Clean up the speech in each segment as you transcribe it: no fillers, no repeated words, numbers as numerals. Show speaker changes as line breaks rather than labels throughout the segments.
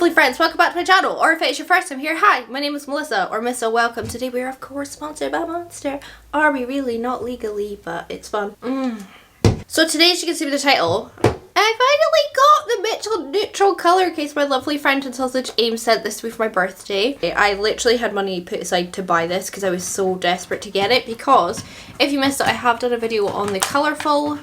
lovely friends, welcome back to my channel, or if it's your first time here, hi, my name is Melissa, or Missa, welcome. Today we are of course sponsored by Monster. Are we really? Not legally, but it's fun. So today, as you can see with the title, I finally got the Mitchell neutral colour case. My lovely friend and sausage Aim sent this to me for my birthday. I literally had money put aside to buy this because I was so desperate to get it, because if you missed it, I have done a video on the COLOURFUL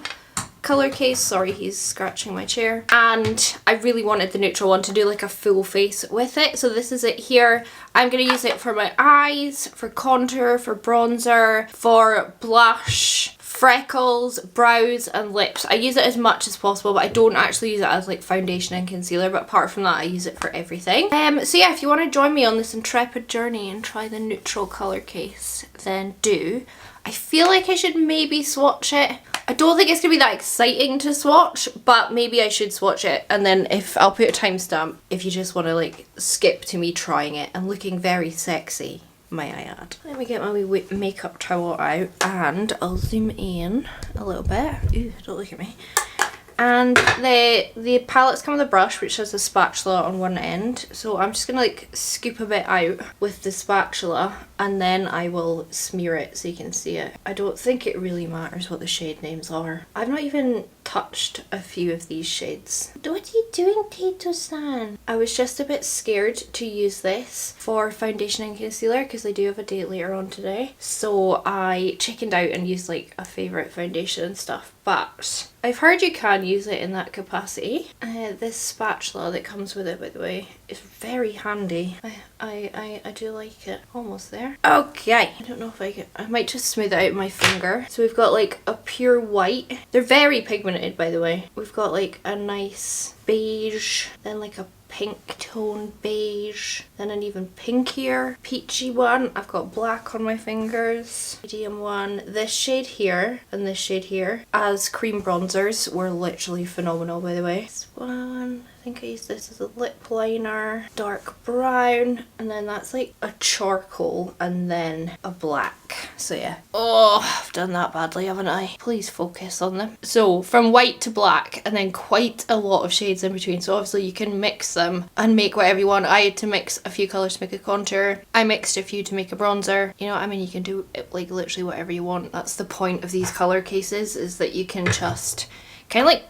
colour case. Sorry, he's scratching my chair. And I really wanted the neutral one to do like a full face with it. So this is it here. I'm going to use it for my eyes, for contour, for bronzer, for blush, freckles, brows and lips. I use it as much as possible, but I don't actually use it as like foundation and concealer, but apart from that I use it for everything. So yeah, if you want to join me on this intrepid journey and try the neutral colour case, then do. I feel like I should maybe swatch it. I don't think it's going to be that exciting to swatch, but maybe I should swatch it, and then if I'll put a timestamp if you just want to like skip to me trying it and looking very sexy, might I add. Let me get my wee makeup towel out and I'll zoom in a little bit. Ooh, don't look at me. And the palettes come with a brush which has a spatula on one end, so I'm just gonna like scoop a bit out with the spatula and then I will smear it so you can see it. I don't think it really matters what the shade names are. I've not even touched a few of these shades. What are you doing, Tato-san? I was just a bit scared to use this for foundation and concealer because I do have a date later on today, so I chickened out and used like a favourite foundation and stuff, but I've heard you can use it in that capacity. This spatula that comes with it, by the way, is very handy. I do like it. Almost there. Okay, I don't know if I might just smooth it out with my finger. So we've got like a pure white. They're very pigmented, by the way. We've got like a nice beige, then like a pink tone beige, then an even pinkier peachy one. I've got black on my fingers, medium one. This shade here and this shade here as cream bronzers were literally phenomenal, by the way. This one, I think I used this as a lip liner, dark brown, and then that's like a charcoal and then a black. So yeah. Oh, I've done that badly, haven't I? Please focus on them. So from white to black and then quite a lot of shades in between. So obviously you can mix them and make whatever you want. I had to mix a few colours to make a contour. I mixed a few to make a bronzer. You know, I mean, you can do it like literally whatever you want. That's the point of these colour cases, is that you can just kind of like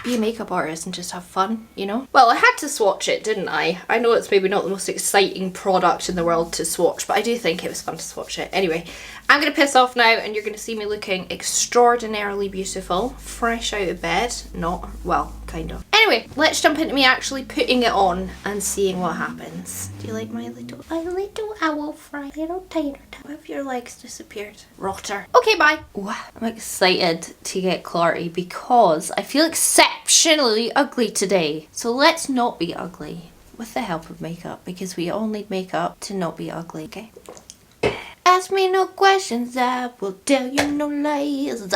be a makeup artist and just have fun, you know? Well, I had to swatch it, didn't I? I know it's maybe not the most exciting product in the world to swatch, but I do think it was fun to swatch it. Anyway, I'm gonna piss off now and you're gonna see me looking extraordinarily beautiful, fresh out of bed. Not, well, kind of. Anyway, let's jump into me actually putting it on and seeing what happens. Do you like my little owl fry? Little tater tot. Why have your legs disappeared? Rotter. Okay, bye. Ooh, I'm excited to get clarity because I feel exceptionally ugly today. So let's not be ugly with the help of makeup, because we all need makeup to not be ugly, okay? Ask me no questions, I will tell you no lies.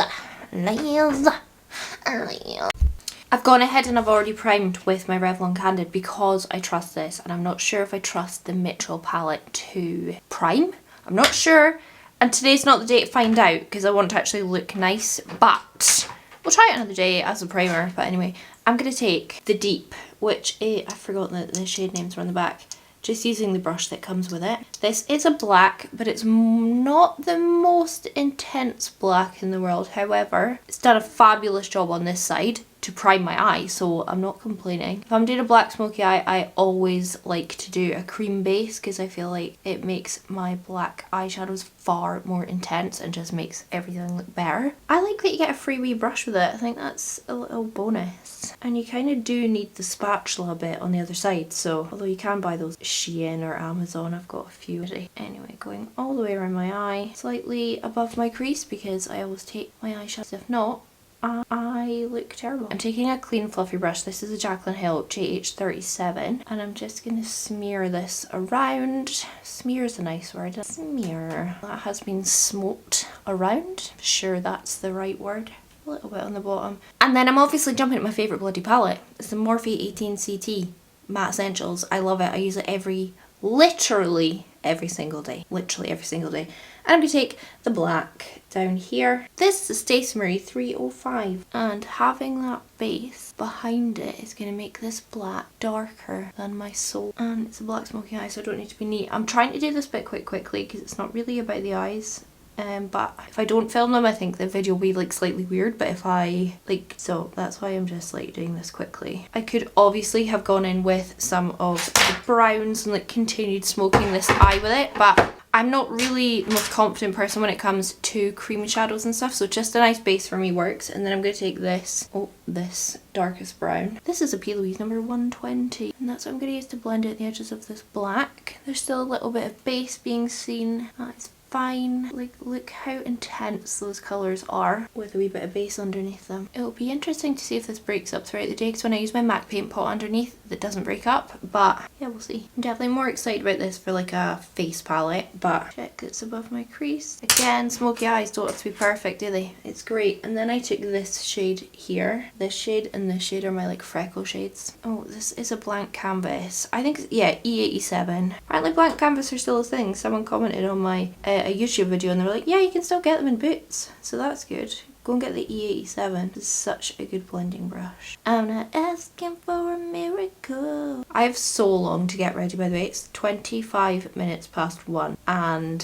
I've gone ahead and I've already primed with my Revlon Candid because I trust this, and I'm not sure if I trust the Mitchell palette to prime. I'm not sure, and today's not the day to find out because I want to actually look nice, but we'll try it another day as a primer. But anyway, I'm going to take the Deep, which I've forgotten the shade names are on the back. Just using the brush that comes with it. This is a black, but it's not the most intense black in the world. However, it's done a fabulous job on this side to prime my eye, so I'm not complaining. If I'm doing a black smoky eye, I always like to do a cream base because I feel like it makes my black eyeshadows far more intense and just makes everything look better. I like that you get a freebie brush with it. I think that's a little bonus. And you kind of do need the spatula bit on the other side, so although you can buy those Shein or Amazon, I've got a few already. Anyway, going all the way around my eye, slightly above my crease because I always take my eyeshadows. If not, I look terrible. I'm taking a clean fluffy brush. This is a Jaclyn Hill JH37 and I'm just going to smear this around. Smear is a nice word. Smear. That has been smoked around. Sure, that's the right word. A little bit on the bottom. And then I'm obviously jumping at my favourite bloody palette. It's the Morphe 18CT Matte Essentials. I love it. I use it literally every single day, literally every single day. And I'm going to take the black down here. This is a Stacey Marie 305, and having that base behind it is going to make this black darker than my soul. And it's a black smoky eye, so I don't need to be neat. I'm trying to do this bit quite quickly because it's not really about the eyes. But if I don't film them, I think the video will be like slightly weird, but if I like, so that's why I'm just like doing this quickly. I could obviously have gone in with some of the browns and like continued smoking this eye with it, but I'm not really the most confident person when it comes to creamy shadows and stuff, so just a nice base for me works. And then I'm going to take this, this darkest brown. This is a P. Louise number 120, and that's what I'm going to use to blend out the edges of this black. There's still a little bit of base being seen. That's fine. Like, look how intense those colours are with a wee bit of base underneath them. It'll be interesting to see if this breaks up throughout the day, because when I use my MAC paint pot underneath, it doesn't break up, but yeah, we'll see. I'm definitely more excited about this for like a face palette, but check, it's above my crease. Again, smoky eyes don't have to be perfect, do they? It's great. And then I took this shade here. This shade and this shade are my like freckle shades. Oh, this is a blank canvas. I think, yeah, E87. Apparently blank canvas are still a thing. Someone commented on my a YouTube video and they were like, yeah, you can still get them in Boots, so that's good. Go and get the E87. It's such a good blending brush. I'm not asking for a miracle. I have so long to get ready, by the way. It's 25 minutes past 1, and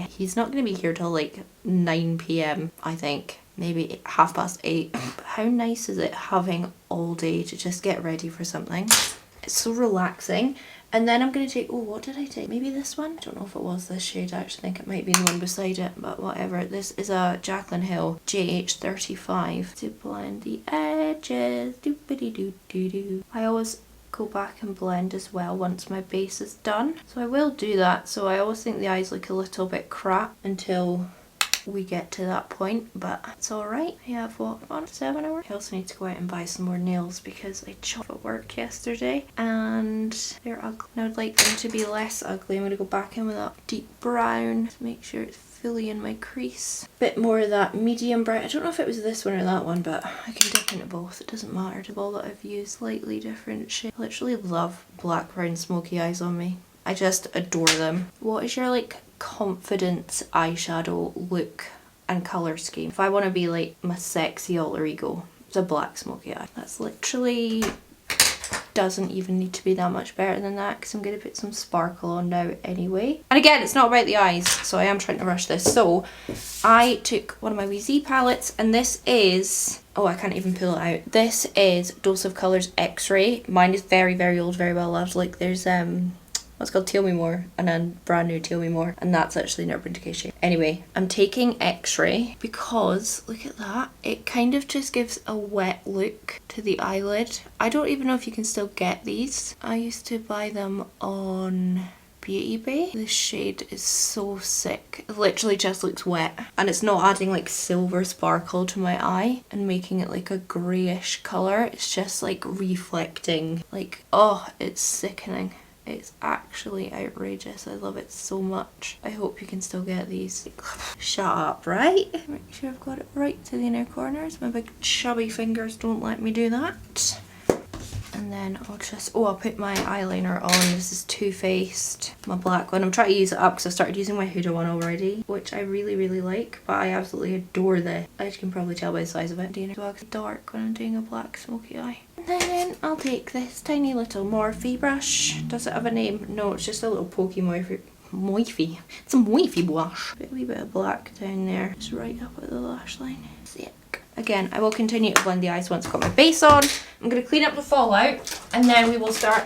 he's not going to be here till like 9 p.m, I think. Maybe 8:30. How nice is it having all day to just get ready for something? It's so relaxing. And then I'm going to take, oh, what did I take? Maybe this one? I don't know if it was this shade. I actually think it might be the one beside it, but whatever. This is a Jaclyn Hill JH35 to blend the edges. Doopity-doo-doo-doo. I always go back and blend as well once my base is done. So I will do that. So I always think the eyes look a little bit crap until we get to that point, but it's alright. I have what, on 7 hours? I also need to go out and buy some more nails because I chopped at work yesterday and they're ugly. And I would like them to be less ugly. I'm going to go back in with that deep brown to make sure it's fully in my crease. Bit more of that medium brown. I don't know if it was this one or that one, but I can dip into both. It doesn't matter. The ball that I've used slightly different shade. I literally love black brown smoky eyes on me. I just adore them. What is your like confidence eyeshadow look and colour scheme? If I want to be like my sexy alter ego, it's a black smoky eye. That's literally doesn't even need to be that much better than that, because I'm going to put some sparkle on now anyway. And again, it's not about the eyes, so I am trying to rush this. So I took one of my WZ palettes, and this is, oh, I can't even pull it out. This is Dose of Colours X-Ray. Mine is very, very old, very well loved. Like there's what's called Tell Me More, and then brand new Tell Me More, and that's actually an Urban Decay shade. Anyway, I'm taking X-Ray because look at that, it kind of just gives a wet look to the eyelid. I don't even know if you can still get these. I used to buy them on Beauty Bay. This shade is so sick. It literally just looks wet, and it's not adding like silver sparkle to my eye and making it like a greyish colour. It's just like reflecting, like, oh, it's sickening. It's actually outrageous. I love it so much. I hope you can still get these. Shut up, right? Make sure I've got it right to the inner corners. My big chubby fingers don't let me do that. And then I'll just, oh, I'll put my eyeliner on. This is Too Faced, my black one. I'm trying to use it up because I started using my Huda one already, which I really, really like, but I absolutely adore this. As you can probably tell by the size of it. It's dark when I'm doing a black smoky eye. And then I'll take this tiny little Morphe brush. Does it have a name? No, it's just a little pokey Morphe. It's a Morphe brush. Put a wee bit of black down there, just right up at the lash line. Sick. Again, I will continue to blend the eyes once I've got my base on. I'm going to clean up the fallout, and then we will start.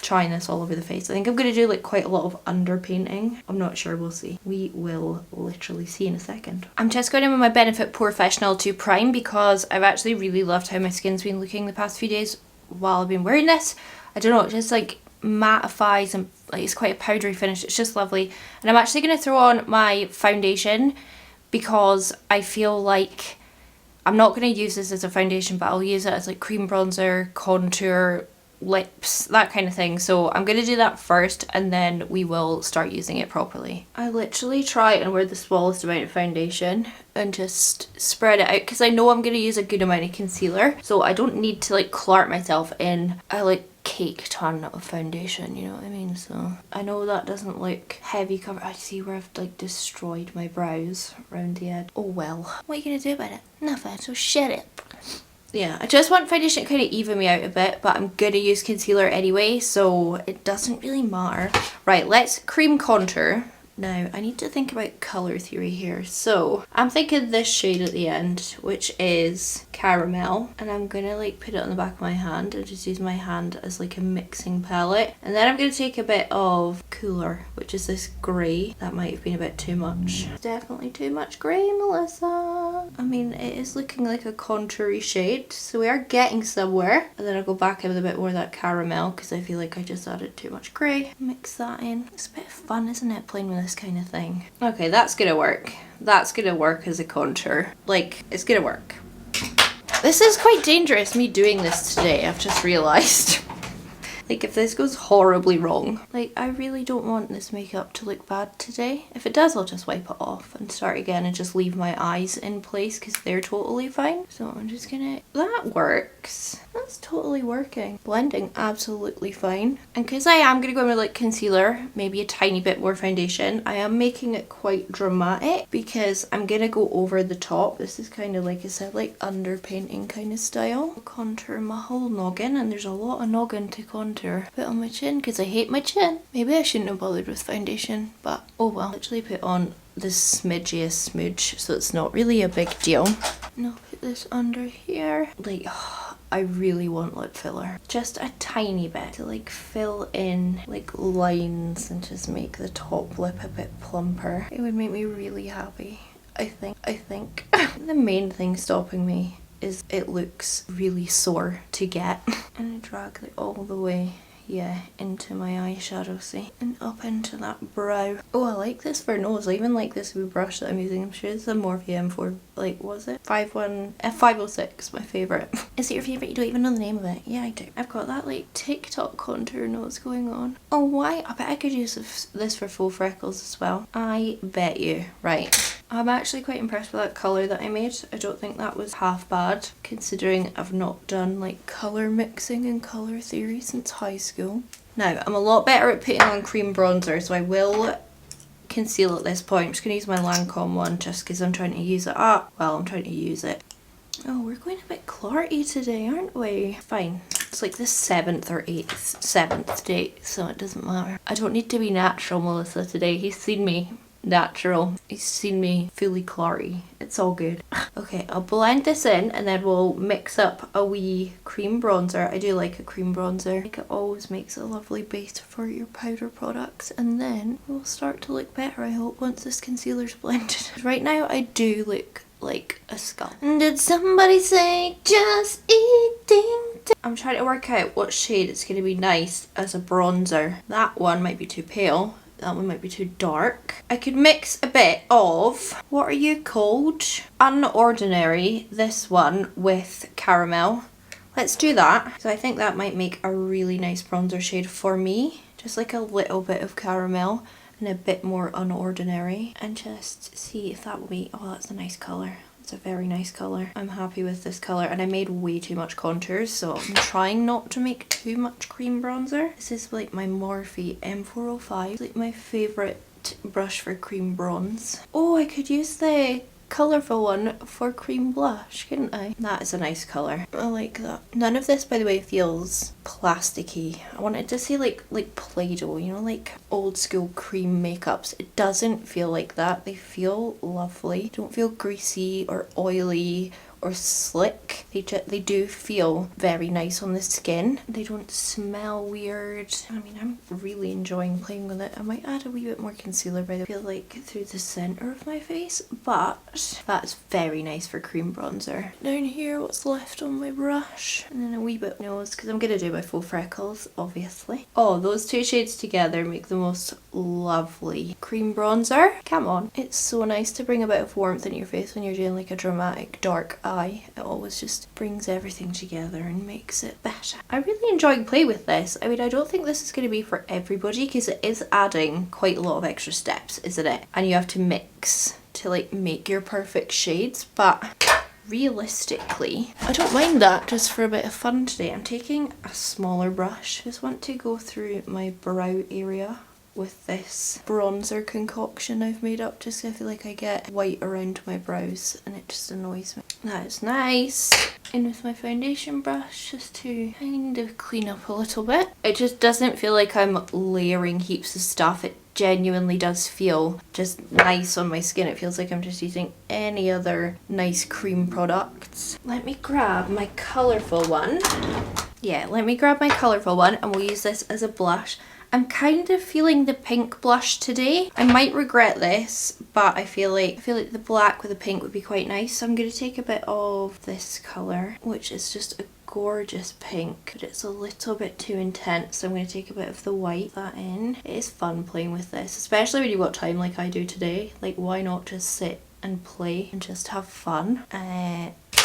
Trying this all over the face. I think I'm going to do like quite a lot of underpainting. I'm not sure, we'll see. We will literally see in a second. I'm just going in with my Benefit POREFESSIONAL to prime because I've actually really loved how my skin's been looking the past few days while I've been wearing this. I don't know, it just like mattifies and like it's quite a powdery finish. It's just lovely. And I'm actually going to throw on my foundation because I feel like I'm not going to use this as a foundation, but I'll use it as like cream bronzer, contour, lips, that kind of thing. So I'm going to do that first and then we will start using it properly. I literally try and wear the smallest amount of foundation and just spread it out because I know I'm going to use a good amount of concealer, so I don't need to like clurt myself in. I like cake ton of foundation, you know what I mean? So I know that doesn't look heavy cover. I see where I've like destroyed my brows around the edge. Oh well. What are you gonna do about it? Nothing. So shut it. Yeah, I just want foundation to kind of even me out a bit, but I'm gonna use concealer anyway, so it doesn't really matter. Right, let's cream contour. Now, I need to think about colour theory here. So, I'm thinking this shade at the end, which is Caramel. And I'm going to like put it on the back of my hand and just use my hand as like a mixing palette. And then I'm going to take a bit of Cooler, which is this grey. That might have been a bit too much. Definitely too much grey, Melissa. I mean, it is looking like a contoury shade, so we are getting somewhere. And then I'll go back in with a bit more of that Caramel, because I feel like I just added too much grey. Mix that in. It's a bit fun, isn't it, playing with this kind of thing. Okay, that's gonna work. That's gonna work as a contour. Like, it's gonna work. This is quite dangerous, me doing this today, I've just realised. Like, if this goes horribly wrong, like, I really don't want this makeup to look bad today. If it does, I'll just wipe it off and start again and just leave my eyes in place because they're totally fine. So I'm just gonna... That works. That's totally working. Blending absolutely fine. And because I am gonna go in with like concealer, maybe a tiny bit more foundation, I am making it quite dramatic because I'm gonna go over the top. This is kind of like I said, like underpainting kind of style. Contour my whole noggin, and there's a lot of noggin to contour. Put on my chin because I hate my chin. Maybe I shouldn't have bothered with foundation, but oh well. Literally put on the smidgiest smidge, so it's not really a big deal. And I'll put this under here. Like, I really want lip filler. Just a tiny bit to like fill in like lines and just make the top lip a bit plumper. It would make me really happy. I think. The main thing stopping me is it looks really sore to get. And I drag it all the way, yeah, into my eyeshadow, see? And up into that brow. Oh, I like this for nose. I even like this wee brush that I'm using. I'm sure it's the Morphe M4, like, was it? 506, my favourite. Is it your favourite? You don't even know the name of it. Yeah, I do. I've got that, like, TikTok contour nose going on. Oh, why? I bet I could use this for full freckles as well. I bet you. Right. I'm actually quite impressed with that colour that I made. I don't think that was half bad, considering I've not done like colour mixing and colour theory since high school. Now, I'm a lot better at putting on cream bronzer, so I will conceal at this point. I'm just going to use my Lancome one just because I'm trying to use it up. Well, I'm trying to use it. Oh, we're going a bit clarty today, aren't we? Fine. It's like the 7th or 7th date, so it doesn't matter. I don't need to be natural, Melissa, today. He's seen me natural. He's seen me fully clarty. It's all good. Okay, I'll blend this in and then we'll mix up a wee cream bronzer. I do like a cream bronzer. Like, it always makes a lovely base for your powder products, and then we'll start to look better, I hope, once this concealer's blended. Right now I do look like a skull. And did somebody say just eating? I'm trying to work out what shade it's going to be nice as a bronzer. That one might be too pale. That one might be too dark. I could mix a bit of, what are you called? Unordinary, this one, with Caramel. Let's do that. So I think that might make a really nice bronzer shade for me. Just like a little bit of Caramel and a bit more Unordinary. And just see if that will be, oh, that's a nice colour. It's a very nice colour. I'm happy with this colour, and I made way too much contours, so I'm trying not to make too much cream bronzer. This is like my Morphe M405. It's like my favourite brush for cream bronze. Oh, I could use the colourful one for cream blush, couldn't I? That is a nice colour. I like that. None of this, by the way, feels plasticky. I wanted to say like Play-Doh, you know, like old school cream makeups. It doesn't feel like that. They feel lovely. Don't feel greasy or oily or slick. They do feel very nice on the skin. They don't smell weird. I mean, I'm really enjoying playing with it. I might add a wee bit more concealer, by the way. I feel like through the centre of my face, but that's very nice for cream bronzer. Down here, what's left on my brush, and then a wee bit nose, because I'm gonna do my full freckles, obviously. Oh, those two shades together make the most lovely cream bronzer. Come on. It's so nice to bring a bit of warmth in your face when you're doing like a dramatic dark eye. It always just brings everything together and makes it better. I really enjoy playing with this. I mean, I don't think this is going to be for everybody because it is adding quite a lot of extra steps, isn't it? And you have to mix to like make your perfect shades, but realistically, I don't mind that just for a bit of fun today. I'm taking a smaller brush. I just want to go through my brow area with this bronzer concoction I've made up, just so I feel like I get white around my brows and it just annoys me. That is nice. In with my foundation brush just to kind of clean up a little bit. It just doesn't feel like I'm layering heaps of stuff. It genuinely does feel just nice on my skin. It feels like I'm just using any other nice cream products. Let me grab my colourful one. Yeah, let me grab my colourful one and we'll use this as a blush. I'm kind of feeling the pink blush today. I might regret this, but I feel like the black with the pink would be quite nice. So I'm going to take a bit of this colour, which is just a gorgeous pink, but it's a little bit too intense. So I'm going to take a bit of the white, that in. It is fun playing with this, especially when you've got time like I do today. Like, why not just sit and play and just have fun?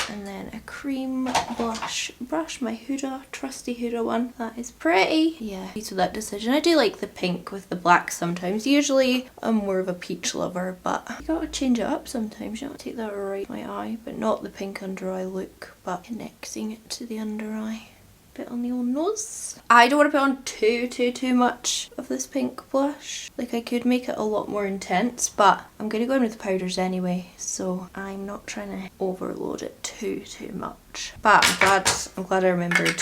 And then a cream blush brush, my Huda, trusty Huda one. That is pretty. Yeah, pleased with that decision. I do like the pink with the black sometimes. Usually I'm more of a peach lover, but you gotta change it up sometimes. You don't take that right in my eye, but not the pink under eye look, but connecting it to the under eye. Bit on the old nose. I don't want to put on too much of this pink blush. Like, I could make it a lot more intense, but I'm going to go in with the powders anyway, so I'm not trying to overload it too much. But I'm glad I remembered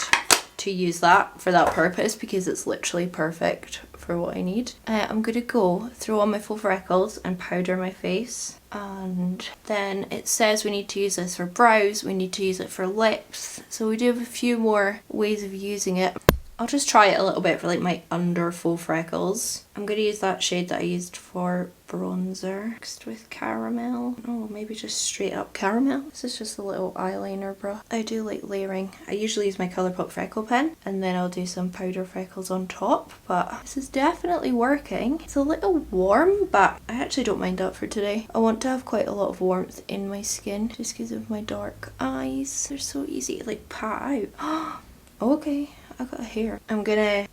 to use that for that purpose, because it's literally perfect for what I need. I'm going to go throw on my faux freckles and powder my face. And then it says we need to use this for brows, we need to use it for lips, so we do have a few more ways of using it. I'll just try it a little bit for like my under faux freckles. I'm going to use that shade that I used for bronzer mixed with caramel. Oh, maybe just straight up caramel. This is just a little eyeliner brush. I do like layering. I usually use my Colourpop freckle pen and then I'll do some powder freckles on top, but this is definitely working. It's a little warm, but I actually don't mind that for today. I want to have quite a lot of warmth in my skin just because of my dark eyes. They're so easy to like pat out. Okay. I got a hair. I'm gonna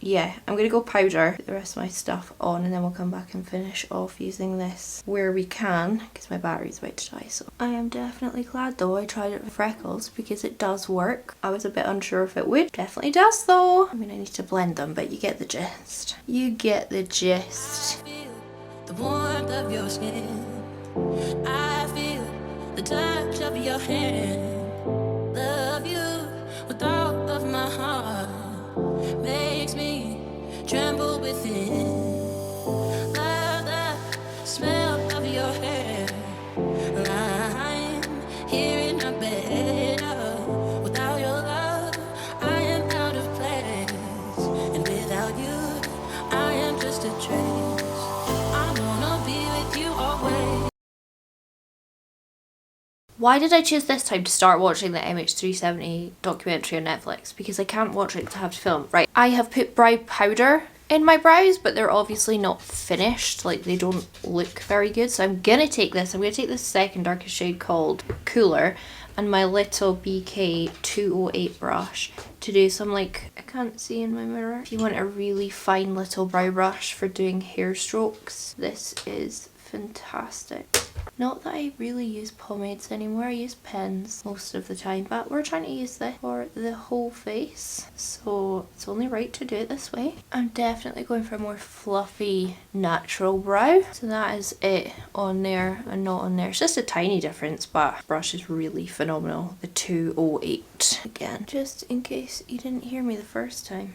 go powder, put the rest of my stuff on, and then we'll come back and finish off using this where we can, because my battery's about to die. So I am definitely glad though I tried it with freckles, because it does work. I was a bit unsure if it would. Definitely does though. I mean, I need to blend them, but you get the gist. You get the gist.
I feel the warmth of your skin. I feel the touch of your hand. Love you with all of my heart. Makes me tremble within. Love the smell of your hair. I'm here in my bed. Without your love, I am out of place. And without you, I am just a trace. I wanna be with you always.
Why did I choose this time to start watching the MH370 documentary on Netflix? Because I can't watch it to have to film. Right, I have put brow powder in my brows, but they're obviously not finished. Like, they don't look very good. So I'm gonna take this. I'm gonna take this second darkest shade called Cooler and my little BK 208 brush to do some, like, I can't see in my mirror. If you want a really fine little brow brush for doing hair strokes, this is fantastic. Not that I really use pomades anymore, I use pens most of the time, but we're trying to use this for the whole face, so it's only right to do it this way. I'm definitely going for a more fluffy, natural brow, so that is it on there and not on there. It's just a tiny difference, but the brush is really phenomenal, the 208. Again, just in case you didn't hear me the first time.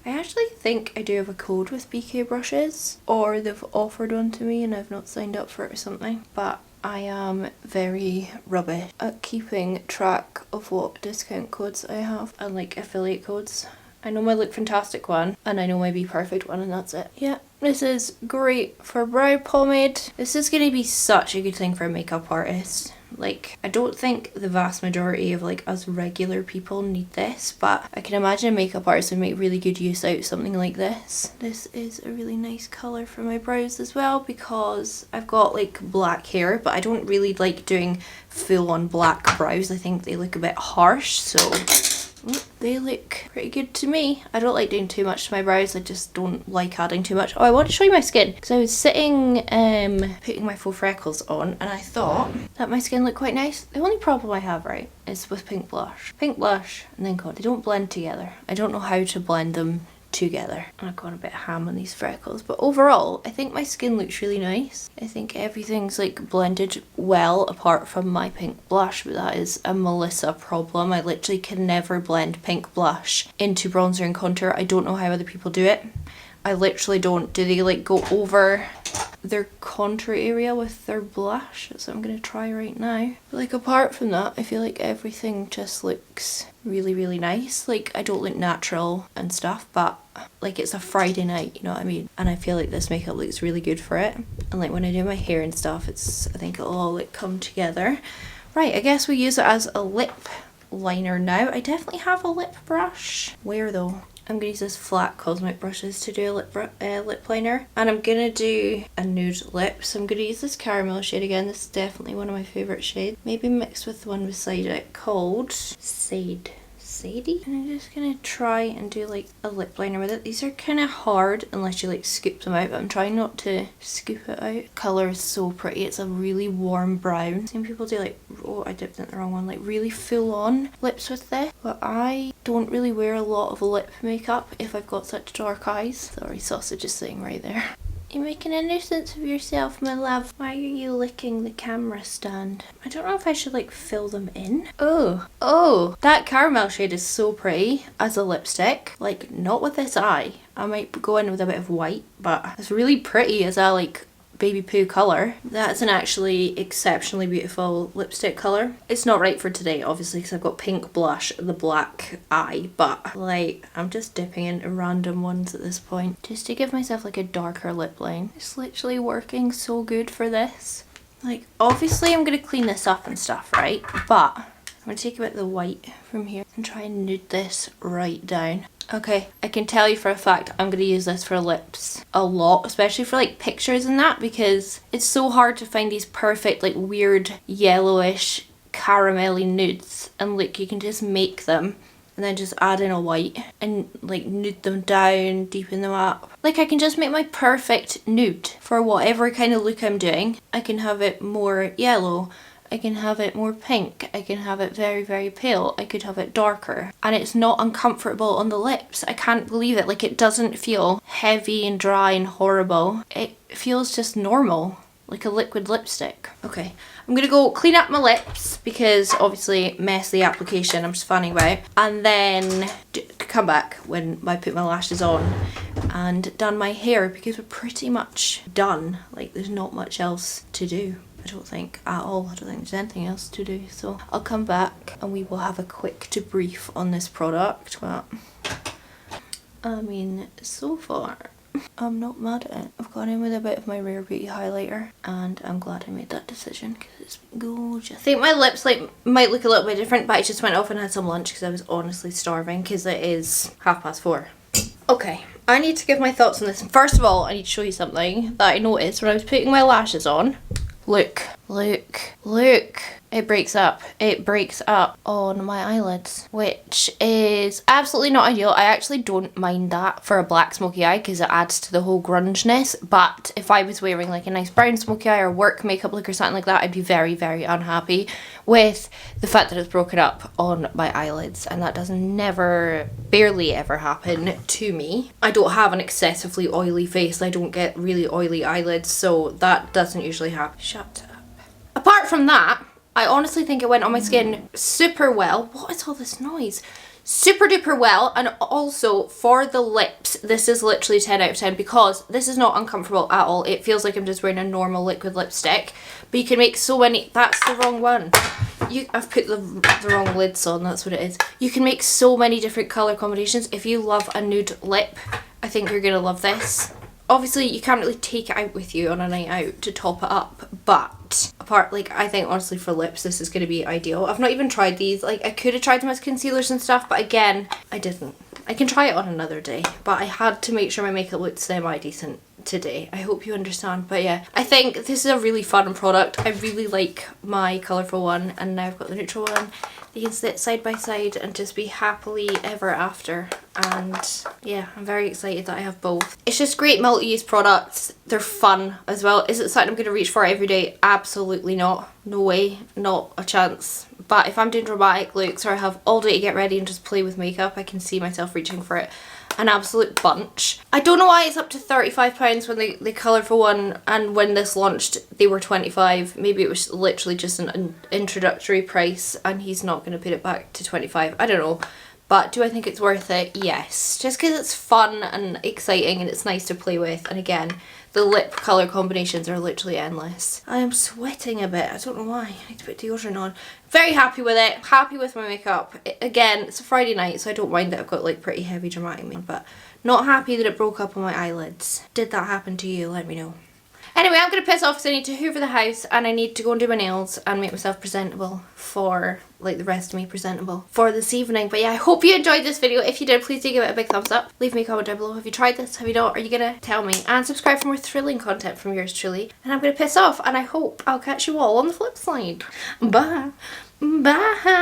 I actually think I do have a code with BK brushes, or they've offered one to me and I've not signed up for it or something, but I am very rubbish at keeping track of what discount codes I have and like affiliate codes. I know my Look Fantastic one and I know my Be Perfect one, and that's it. Yeah, this is great for brow pomade. This is going to be such a good thing for a makeup artist. Like, I don't think the vast majority of like us regular people need this, but I can imagine a makeup artist would make really good use out of something like this. This is a really nice colour for my brows as well, because I've got like black hair, but I don't really like doing full on black brows. I think they look a bit harsh, so They look pretty good to me. I don't like doing too much to my brows. I just don't like adding too much. Oh, I want to show you my skin because I was sitting putting my faux freckles on and I thought that my skin looked quite nice. The only problem I have, right, is with pink blush. Pink blush and then God, they don't blend together. I don't know how to blend them together. I've gone a bit ham on these freckles, but overall I think my skin looks really nice. I think everything's like blended well apart from my pink blush, but that is a Melissa problem. I literally can never blend pink blush into bronzer and contour. I don't know how other people do it. I literally don't. Do they like go over their contour area with their blush? That's what I'm gonna try right now. But like apart from that, I feel like everything just looks really, really nice. Like I don't look natural and stuff, but like it's a Friday night, you know what I mean? And I feel like this makeup looks really good for it. And like when I do my hair and stuff, I think it'll all like come together. Right, I guess we use it as a lip liner now. I definitely have a lip brush. Where though? I'm going to use this flat Cosmic brushes to do a lip liner. And I'm going to do a nude lip. So I'm going to use this caramel shade again. This is definitely one of my favourite shades. Maybe mixed with the one beside it called Sadie. And I'm just going to try and do like a lip liner with it. These are kind of hard unless you like scoop them out. But I'm trying not to scoop it out. Colour is so pretty. It's a really warm brown. Some people do like, oh I dipped in the wrong one, like really full on lips with this. But I don't really wear a lot of lip makeup if I've got such dark eyes. Sorry, sausage is sitting right there. You're making a nuisance of yourself, my love. Why are you licking the camera stand? I don't know if I should like fill them in. Oh, that caramel shade is so pretty as a lipstick. Like not with this eye. I might go in with a bit of white, but it's really pretty as a like baby poo colour. That's an actually exceptionally beautiful lipstick colour. It's not right for today obviously because I've got pink blush, the black eye, but like I'm just dipping into random ones at this point just to give myself like a darker lip line. It's literally working so good for this. Like obviously I'm going to clean this up and stuff, right? But I'm going to take a bit of the white from here and try and nude this right down. Okay, I can tell you for a fact I'm going to use this for lips a lot, especially for like pictures and that, because it's so hard to find these perfect like weird yellowish caramelly nudes. And look, you can just make them and then just add in a white and like nude them down, deepen them up. Like I can just make my perfect nude for whatever kind of look I'm doing. I can have it more yellow, I can have it more pink, I can have it very, very pale, I could have it darker. And it's not uncomfortable on the lips. I can't believe it. Like it doesn't feel heavy and dry and horrible. It feels just normal, like a liquid lipstick. Okay, I'm gonna go clean up my lips because obviously mess the application, I'm just fanning about. And then come back when I put my lashes on and done my hair because we're pretty much done. Like there's not much else to do. I don't think at all. I don't think there's anything else to do. So I'll come back and we will have a quick debrief on this product. But I mean, so far I'm not mad at it. I've gone in with a bit of my Rare Beauty highlighter and I'm glad I made that decision because it's gorgeous. I think my lips like might look a little bit different, but I just went off and had some lunch because I was honestly starving because it is 4:30. Okay, I need to give my thoughts on this. First of all, I need to show you something that I noticed when I was putting my lashes on. Look. It breaks up. It breaks up on my eyelids, which is absolutely not ideal. I actually don't mind that for a black smoky eye because it adds to the whole grunginess. But if I was wearing like a nice brown smoky eye or work makeup look or something like that, I'd be very, very unhappy with the fact that it's broken up on my eyelids. And that does barely ever happen to me. I don't have an excessively oily face. I don't get really oily eyelids, so that doesn't usually happen. Shut up. Apart from that, I honestly think it went on my skin super well. What is all this noise? Super duper well. And also for the lips, this is literally 10 out of 10 because this is not uncomfortable at all. It feels like I'm just wearing a normal liquid lipstick. But you can make so many... That's the wrong one. I've put the wrong lids on, that's what it is. You can make so many different colour combinations. If you love a nude lip, I think you're going to love this. Obviously, you can't really take it out with you on a night out to top it up, but I think honestly for lips, this is going to be ideal. I've not even tried these. Like, I could have tried them as concealers and stuff, but again, I didn't. I can try it on another day, but I had to make sure my makeup looked semi-decent today. I hope you understand. But yeah, I think this is a really fun product. I really like my colourful one, and now I've got the neutral one. They can sit side by side and just be happily ever after. And yeah, I'm very excited that I have both. It's just great multi-use products. They're fun as well. Is it something I'm going to reach for every day? Absolutely not. No way. Not a chance. But if I'm doing dramatic looks or I have all day to get ready and just play with makeup, I can see myself reaching for it. An absolute bunch. I don't know why it's up to £35 when the colourful one, and when this launched they were 25. Maybe it was literally just an introductory price and he's not going to put it back to 25. I don't know. But do I think it's worth it? Yes. Just because it's fun and exciting and it's nice to play with. And again, the lip colour combinations are literally endless. I am sweating a bit. I don't know why. I need to put deodorant on. Very happy with it. Happy with my makeup. Again, it's a Friday night, so I don't mind that I've got like pretty heavy dramatic makeup. But not happy that it broke up on my eyelids. Did that happen to you? Let me know. Anyway, I'm going to piss off because I need to hoover the house and I need to go and do my nails and make myself presentable for, like the rest of me presentable for this evening. But yeah, I hope you enjoyed this video. If you did, please do give it a big thumbs up. Leave me a comment down below. Have you tried this? Have you not? Are you going to tell me? And subscribe for more thrilling content from yours truly. And I'm going to piss off and I hope I'll catch you all on the flip side. Bye. Bye.